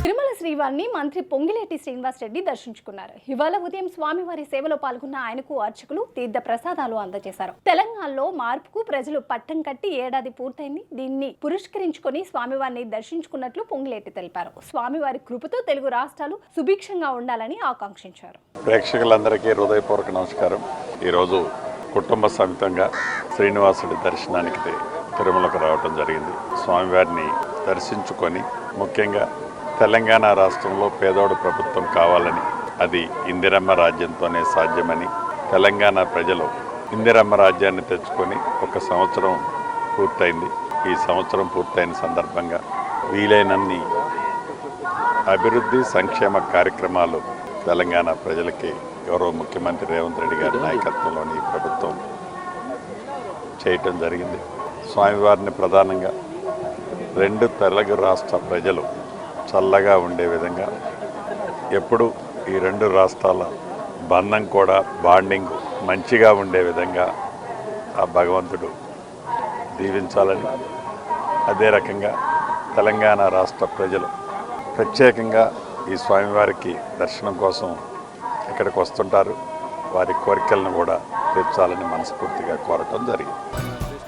తిరుమల శ్రీవారిని మంత్రి పొంగిలేటి శ్రీనివాస్ రెడ్డి దర్శించుకున్నారు. ఇవాళ ఉదయం స్వామివారి సేవలో పాల్గొన్న ఆయనకు అర్చకులు తీర్థ ప్రసాదాలు అందజేశారు. తెలంగాణలో మార్పుకు ప్రజలు పట్టం కట్టి ఏడాది పూర్తయింది. దీన్ని పురస్కరించుకొని స్వామివారిని దర్శించుకున్నట్లు పొంగిలేటి తెలిపారు. స్వామివారి కృపతో తెలుగు రాష్ట్రాలు సుభిక్షంగా ఉండాలని ఆకాంక్షించారు. ప్రేక్షకులందరికీ హృదయపూర్వక నమస్కారం. ఈరోజు కుటుంబ సమేతంగా శ్రీనివాసుడి దర్శనానికి తిరుమలకు రావడం జరిగింది. స్వామివారిని దర్శించుకొని ముఖ్యంగా తెలంగాణ రాష్ట్రంలో పేదోడు ప్రభుత్వం కావాలని, అది ఇందిరమ్మ రాజ్యంతోనే సాధ్యమని, తెలంగాణ ప్రజలు ఇందిరమ్మ రాజ్యాన్ని తెచ్చుకొని 1 సంవత్సరం పూర్తయింది. ఈ సంవత్సరం పూర్తయిన సందర్భంగా వీలైనన్ని అభివృద్ధి సంక్షేమ కార్యక్రమాలు తెలంగాణ ప్రజలకి గౌరవ ముఖ్యమంత్రి రేవంత్ రెడ్డి గారి నాయకత్వంలోని ప్రభుత్వం చేయటం జరిగింది. స్వామివారిని ప్రధానంగా 2 తెలుగు రాష్ట్ర ప్రజలు చల్లగా ఉండే విధంగా, ఎప్పుడు ఈ 2 రాష్ట్రాల బంధం కూడా బాండింగ్ మంచిగా ఉండే విధంగా ఆ భగవంతుడు దీవించాలని, అదే రకంగా తెలంగాణ రాష్ట్ర ప్రజలు ప్రత్యేకంగా ఈ స్వామివారికి దర్శనం కోసం ఇక్కడికి వస్తుంటారు. వారి కోరికలను కూడా తీర్చాలని మనస్ఫూర్తిగా కోరటం జరిగింది.